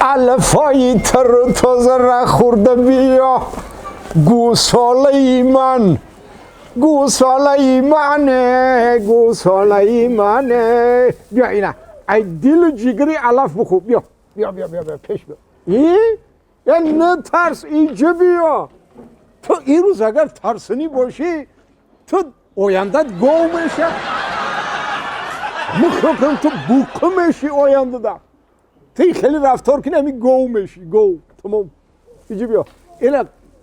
علفای تر و تازه را خورده بیا گوساله من گوساله منه گوساله منه بیا اینا ای دل و جگری علف بخور بیا بیا بیا بیا, بیا. پیش بیا نه ترس اینجا بیا تو این روز اگر ترسنی باشی تو آیندت گو میشه مخرکم تو بوکه میشی آینده دا تو خیلی رفتار کنی همی گو میشی گو تمام اینجا بیا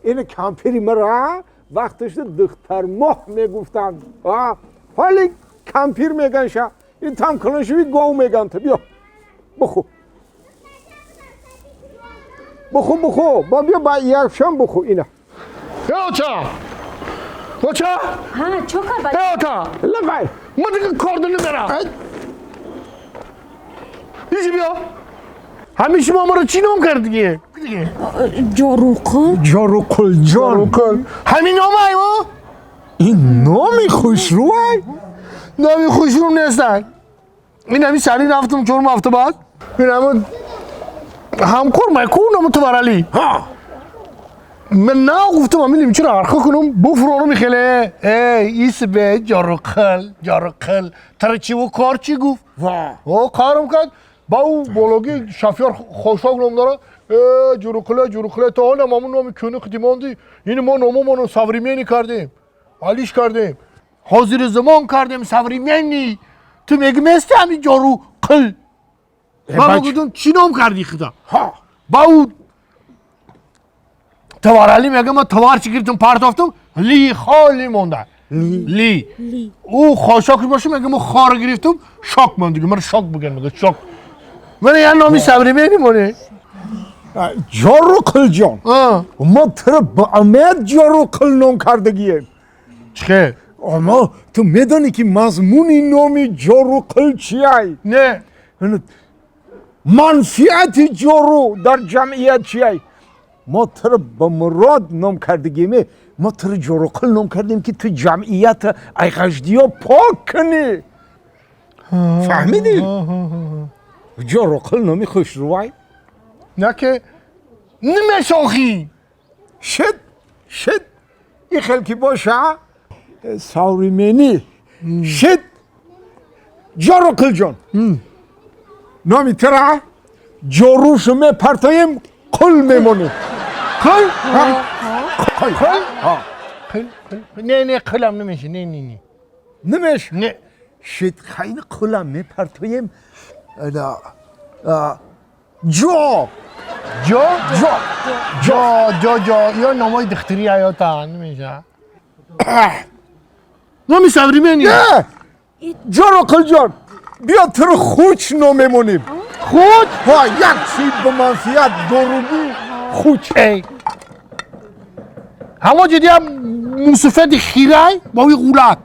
این کمپیری مرا وقتش دختر ماه میگفتن حالی کمپیر میگن شا این تم کلنشوی گو میگن تا بیا بخو بخو بخو با بیا با یکشم بخو اینا بچه ها چو کار باید آتا لگای ما دیگه کار داریم برم ایجی بیا همیشه ما رو چی نام کرد دیگه جاروقل جاروقل جان همین نام ما این نامی خوش روی نامی خوش رو نیستن این همی سری رفتم چون هفته بعد این همه همکار میکن نام تو برالی من نه گفتم امیلیم چرا عرقه کنم بفرانو میخیله ایس به جاروقل تر چی و کار چی گفت کارم کرد با او بالاگی شفیار خوشاق نام داره جاروقل تا حالا همون نامی کنه خدیماندی این ما نامو سوریمینی کردیم حالیش کردیم حاضر زمان کردیم سوریمینی تو میگی مثل همین جاروقل من گفتم چی نام کردی خدا با او توارالی میگه ما توار چی گرفتم پرتافتم لی خالی مونده لی او خاشاکش باشه میگه ما خار گرفتم شاک مونده من شاک بگن میگه شاک من یه نامی صبری میمونه جاروقل جان ما تر با امید جاروقل نام کردگیم چه؟ اما تو میدانی که مضمون نامی جاروقل چیه؟ نه منفیت جارو در جمعیت چیه؟ ما تر با مراد نام کردگیم ما تر جاروقل نام کردیم که تو جمعیت ایغجدی ها پاک کنی فهمیدی؟ جاروقل نامی خوش روی؟ نه که نمیشاخی شد این خلکی باشه سوریمینی شد جاروقل جان نامی تره جاروشو میپرتایم قل میمونه کل؟ نه قلم نمیشه نه نمیش نه شد خیلی قلم میپرتایم جا یا نامای دختری حیاتا نمیشه نامی صبری منی نه جاروقل جان بیا تر خوچ نمیمونیم خود یک چیز به منفیت دروگی خوچ همه جدی هم موسفت خیره با اوی غولک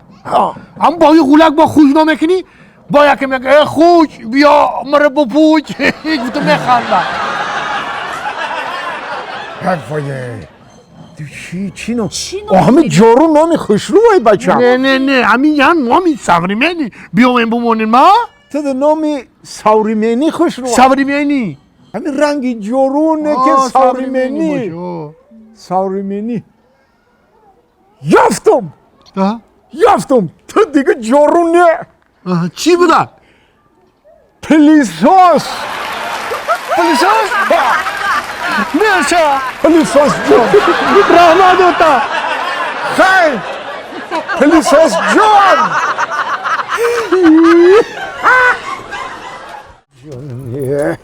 هم با اوی غولک با خوش نامه کنی با یکی میگه خوش بیا مره بپوچ گفتم میخنده حرفایه چی نام؟ همه جارو نامی خوش روی بچه نه همین یه نامی سوریمینی بیاوین بمونین ما تو ده نامی سوریمینی خوش روی سوریمینی همین رنگی جارونه که سوریمینی یافتم تو دیگه جارو نه چی بوده؟ پلیساس میشه پلیساس جان رحمت دوتا خیلی پلیساس جان جانیه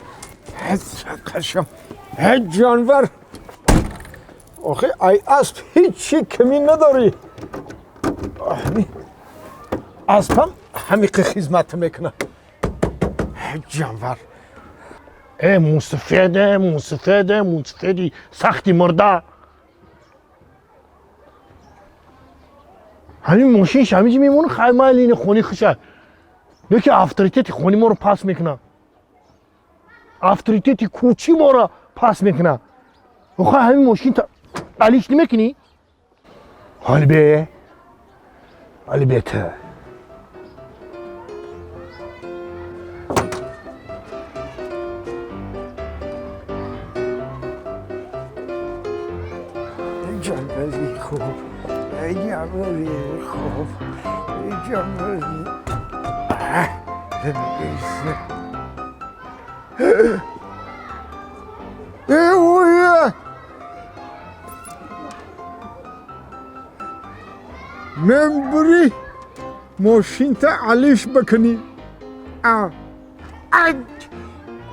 قشم جانور آخه ای اسب هیچی کمی نداری اسبم همیقه خدمت میکنه جانور موسفیدی سختی مرده همین ماشینش همیشه میمونه خیلی این خونی خشه یکی افتریتیتی خونی ما رو پس میکنه افتریتیتی کوچی ما رو پس میکنه آخه همین ماشین علیش نمیکنی؟ حال بیته جمالی خوب جمالی اوه من بری ماشین تا علیش بکنی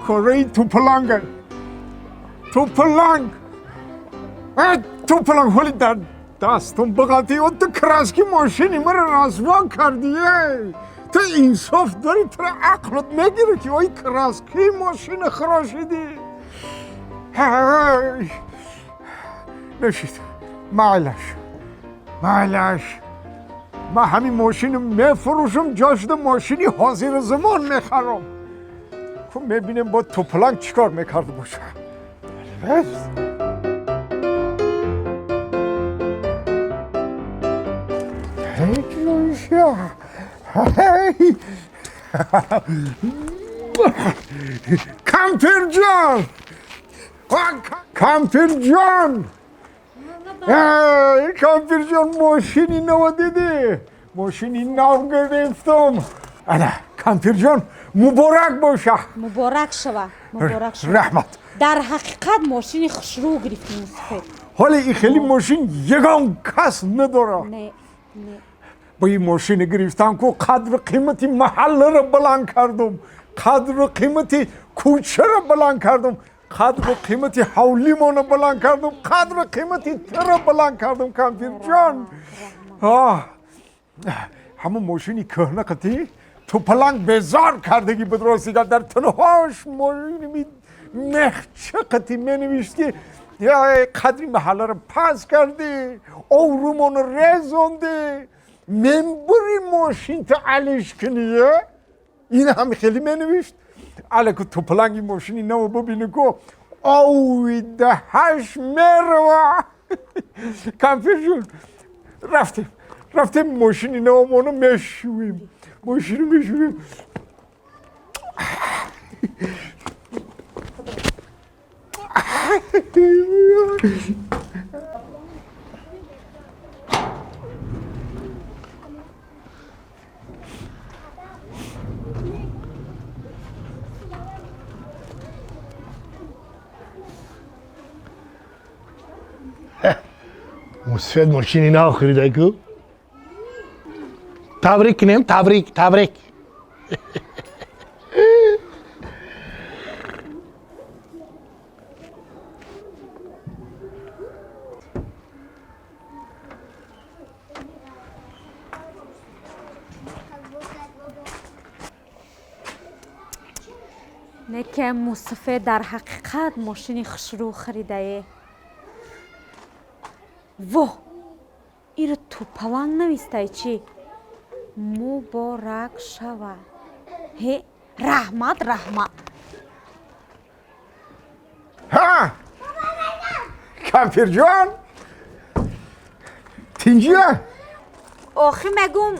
کره توپلانگ ولی در دستم بغلطی و تو کراسکی ماشینی مرا رسوا کردیه تو انصاف داری تو عقلت میگیره که وای کراسکی ماشین خراشیدی نشید معلش من همین ماشین میفروشم جاش ده ماشینی حاضر زمان میخرم خب میبینم با توپلانگ چیکار میکرده باشه کامپیر جان ماشینی نو دیدی ماشینی نو گرفتم کامپیر جان مبارک باشه مبارک شوه رحمت در حقیقت ماشین خسرو گرفتیم مصطفی حالا این خیلی ماشین یگان کس نداره نه با این ماشین گرفتم که قدر قیمتی محل را بلند کردم قدر قیمتی کوچه را بلند کردم قدر قیمتی حولیمان را بلند کردم قدر قیمتی تر را بلند کردم کامپیر جان همون ماشینی کهنه قطعی توپلانگ بیزار کردگی بدرستی که در تنهاش ماشینی مخچه قطعی می نوشت که قدری محله را پس کردی اورومان را رزوندی منبری ماشین تا علیش کنیه این هم خیلی می نوشت که توپلانگی ماشینی نو ببینه که اوی دهش میروه کامپیر جون رفتیم ماشینی نو مانو میشویم مسفید ماشینی نو خریده که تبریک کنیم تبریک نه که مصطفی در حقیقت ماشین خسرو خریده این توپلانگ نویسته چی؟ مبارک شوه رحمت کامپیر جان تینجیه آخی مگم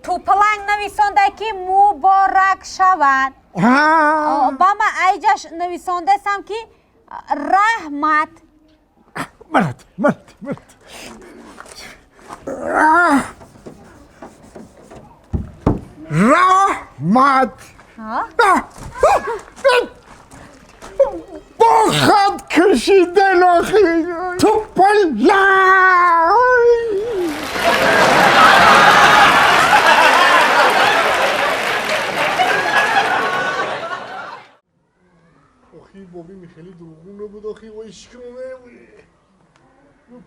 توپلانگ نویسانده که مبارک شود با من ایجاش نویسانده سم که رحمت ملت رحمت با خط کشیدن آخی توپلانگ آخی بابی میخیلی دروغون رو بود آخی و اشکمو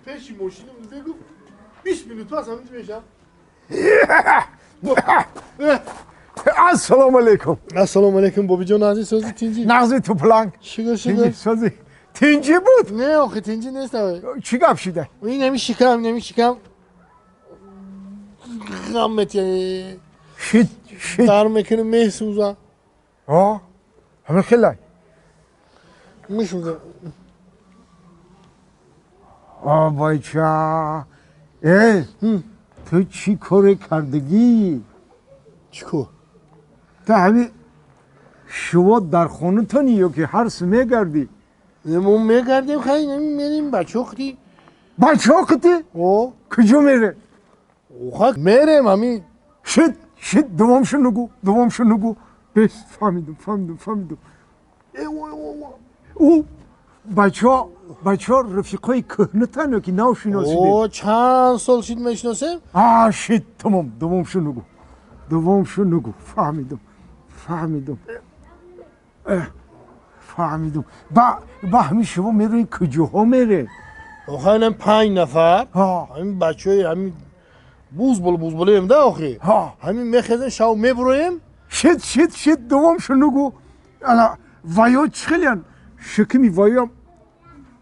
پیشی ماشینم بگو 20 minut از همین میشم السلام علیکم السلام علیکم بابی جان نازی سازی تینجی نغزی توپلانگ شکر سازی تینجی بود نه آخی تینجی نیست چی گپ شده این نمی غمت یعنی شید در میکنه محسوزه همه خیلی میشوزه بایچه تو چی کار کردگی؟ چی کار؟ تو همین شما در خونه تانی یا که هر سمه گردی؟ ما میگردیم خیلی نمیریم بچه اختی بچه اختی؟ کجا میره؟ اوخه میرم همین شد دوامشو نگو بس فهمیدم او بچه ها رفیقای کهنتن که ناو شناسیده او چند سال شد میشناسم شد تمام دوامشو نگو فهمیدم با همین شما میره کجاها میره؟ اوخه اینم 5 نفر ها همین بچه های همین بوز ده آخی ها همین میخیزن شاو میبرویم شد دوامشو نگو الا ویا چخیلیان شکمی ویا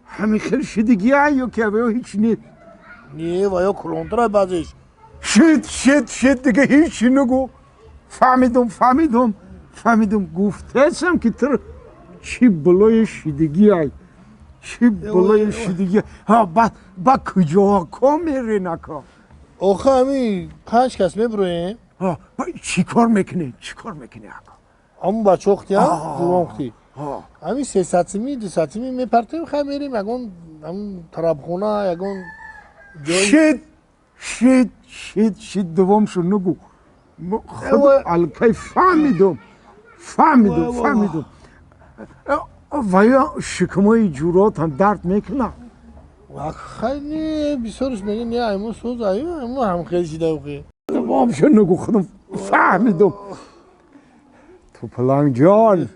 همین خیلی شدگی یا که ویا هیچ نیست نیه و یا کلونتر بازش شد دیگه هیچی نگو فهمیدم گفته‌ام که تر چی بلای شدگی ها با کجا میره نکا اوخه همین 5 کس میبرویم ها چی کار میکنه آقا همون بچه وقتی هم دو وقتی همین 300 200 میپرتیم خیلی میریم یکون همون طرابخونه یکون شد دوامشو نگو خود الکی فهمیدم ویا شکمای جورات هم درد میکنه خیلی بسیارش میگه نه ایمون سوز ایمون هم خیلی شده اوخی دوامشو نگو خودم فهمیدم تو پلنگ جان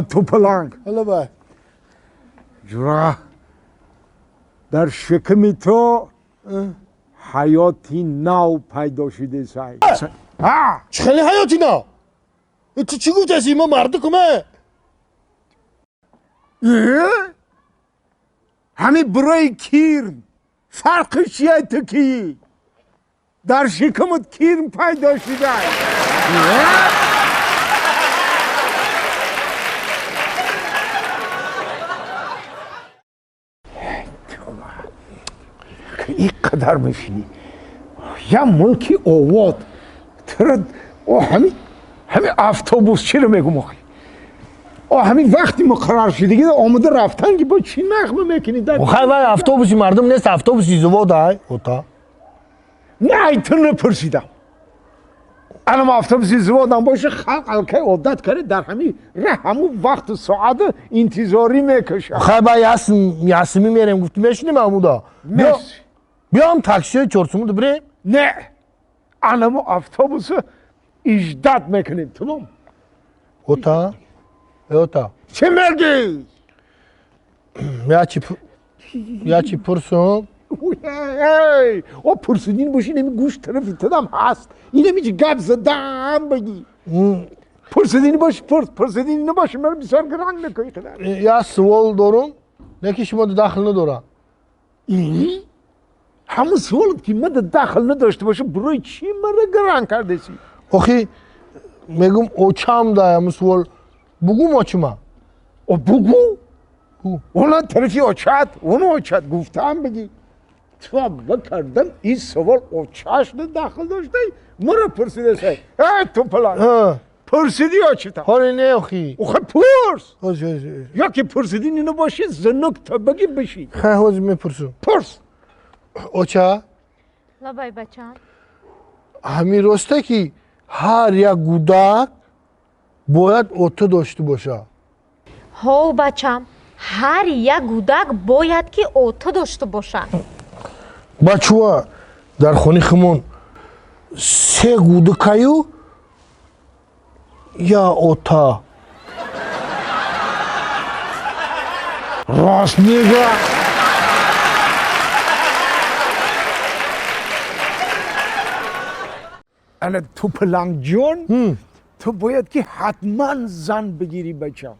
تو پلنگ حالا بای جورا در شکم تو حیاتی نو پیدا شده سای چه خیلی حیاتی نه تو چی گفت هستی ما مرده کمه همین برای کیرم فرقش چیه تو کی در شکمت کیرم پیدا شده این قدر میشینی یا ملکی آواد ترد همین اتوبوس چی رو میگم همین وقتی مقرر شده آمده رفتن که با چی نغمه میکنی در خیلی وای اتوبوسی مردم نیست اتوبوسی زواد های اوتا نه تو نپرسیدم الان اتوبوسی زوادم باشه خلق الکی عادت کرده در همون وقت ساعت انتظاری میکشه خیلی وای یاسمی میرم گفتی میشینیم عمودا بیام تاکسی چورسومو بریم نه الان اتوبوس اجداد میکنیم تمام اوتا چه میگی؟ یا چی پرسون او پرسیدین باشی نمی گوش طرفی تدام هست اینه میگه گب زدم بگی پرسیدین باشه من بسیار گرانگ نکنی خدار یا سوال دارم نه که شما داخل ندارم اینی؟ همون سوالت که من داخل نداشته باشه برای چی من گرانگ کرده سی؟ آخی میگم اوچام دایم سوال بگو ماچما او بگو؟ اونا طرفی اوچات گفتم بگی تو بکردم این سوال اوچاش داخل داشته مرا پرسیده سای تو پلان پرسیدی اوچتا حالی نه آخی پرس یا که پرسیدین اینو باشه زنک تا بگی بشی خیلی حاضر میپرسم پرس اوچا لبای بچم همین راسته که هر یک گودک باید اوتو داشته باشه هو بچم هر یک گودک باید که اوتو داشته باشن بچه ها در خونه خمون 3 گودکایو یا اوتا راست میگه انا تو پلنگ جون تو باید که حتما زن بگیری بچم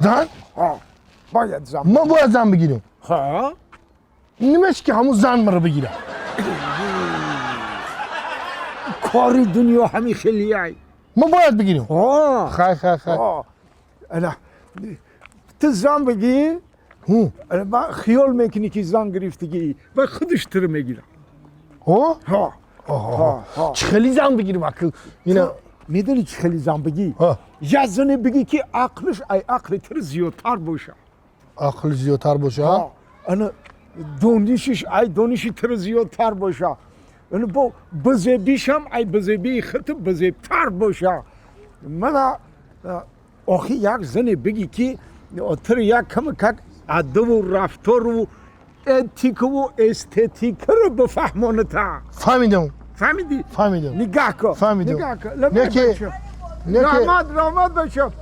زن؟ باید زن ما باید زن بگیریم ها؟ نمیشه که همون زن مرا بگیرم کاری دنیا همین خیلی های ما باید بگیریم خیلی انا تو زن بگیر من خیال میکنی که زن گرفتگی و خودش تر میگیرم ها چه خیلی زن بگیریم اکل اینا میدونی چه خیلی زن بگی یا زنه بگی که عقلش ای عقل تر زیادتر باشه عقل زیادتر باشه انا دانشش ای دانشی تر زیادتر باشه اون با بزبیشم ای بزبی خط بزبتر باشه من آخی یک زن بگی که تر یک کم که ادب و رفتار و اتیک و استتیک رو بفهمانه تا فهمیدم فهمیدی؟ فهمیدم نگاه کن فهمیدم. نگاه کن نه که رحمت باشم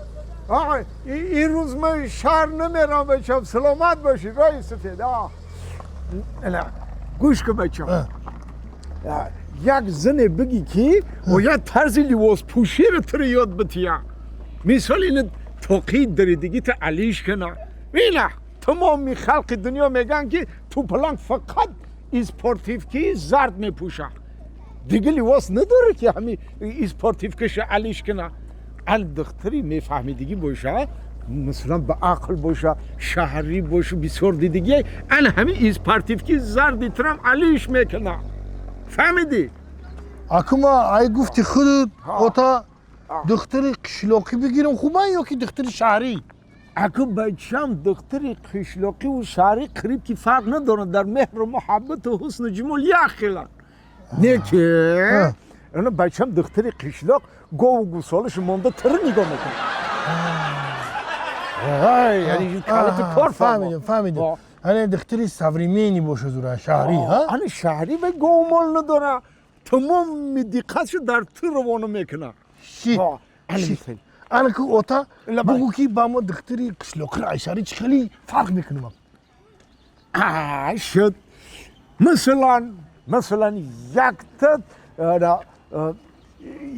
آقا این روز من شهر نمیرم بچم سلامت باشی رای سفید نه گوش کن بچم یک زن بگی که باید طرز لباس پوشی رو تر یاد بتیا مثال این توقید داری دیگه تا علیش کنه بینه تمام خلق دنیا میگن که تو پلنگ فقط اسپورتیف که زرد میپوشه دیگه لباس نداره که همین اسپورتیف کشه علیش کنه دختری میفهمیدگی باشه مثلا به عقل باشه شهری باشه بسیار دیگه همین اسپورتیف که زردی ترم علیش میکنه فهمیدی؟ اکما ای گفتی خودت اوتا دختر قشلاقی بگیرم خوبه یا که دختر شهری؟ اگه بچم دختر قشلاقی و شهری قریب که فرق نداره در مهر و محبت و حسن و جمال یخیلن نه که انا بچم دختر قشلاق گو و گوسالش مانده تر نگاه میکنه یعنی کلت کار فهمیدم انا دختر سوریمینی باشه زورا شهری ها؟ انا شهری به گو مال نداره تمام دقتش در تو روانه میکنه شی انا که اوتا بگو که با ما دختری قشلاقی عشاری چه خیلی فرق میکنم شد مثلا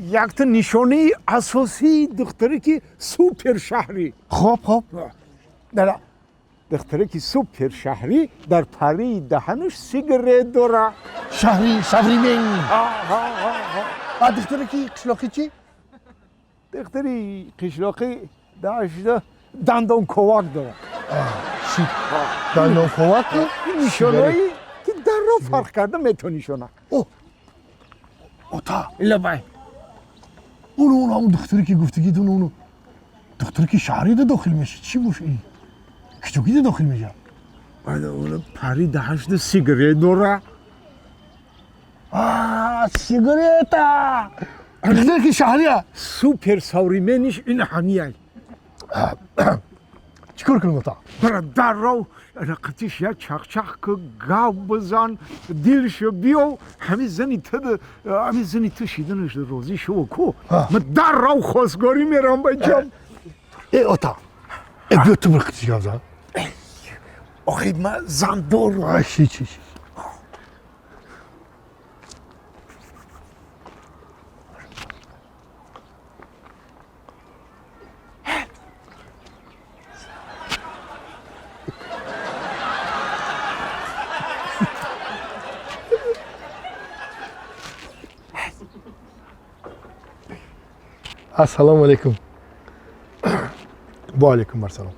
یک تا نشانه اساسی دختری که سوپر شهری خب دختری که سوپر شهری در پری دهنش سیگارت داره شهری سوریمینی دختری که قشلاقی چی؟ دختری قشلاقی داشته دندان کوک داره چی؟ دندان کوک؟ نشانه‌ای که در رو فرق کرده میتونی نشانه اوتا لبای اون همون دختری که گفتگی دون اونو دختری که شهری ده داخل میشه چی باشه این؟ کجوگی ده داخل میشه؟ اون پری دهشت سیگارت داره سیگارتا دختری که شهریه سوپر سوریمنش این همیه چیکار کنم اوتا؟ برای در رو رقتش یک چخ که گاو بزن دیلشو بیو همین زنی تو شیدنش روزی شو کو من در رو خواستگاری میرم بچم ای اوتا بیا تو برقتش گاو زن آخی من زن دارم چی السلام علیکم با علیکم السلام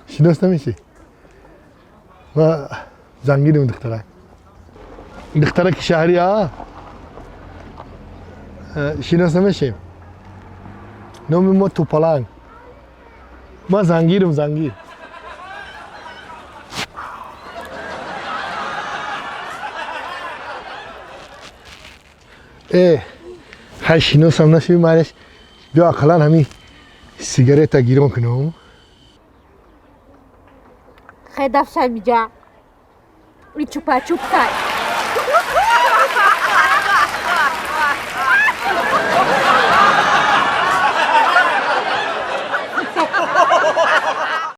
شناس نمیشی ما زنگیرم دختره که شهری ها شناس نمیشیم نام ما توپلنگ ما زنگیر های شناس هم نشوی مالش بیا اقلا همی سیگارت گیرم کنم خیلی دفشن میجا این چوپا چوب کن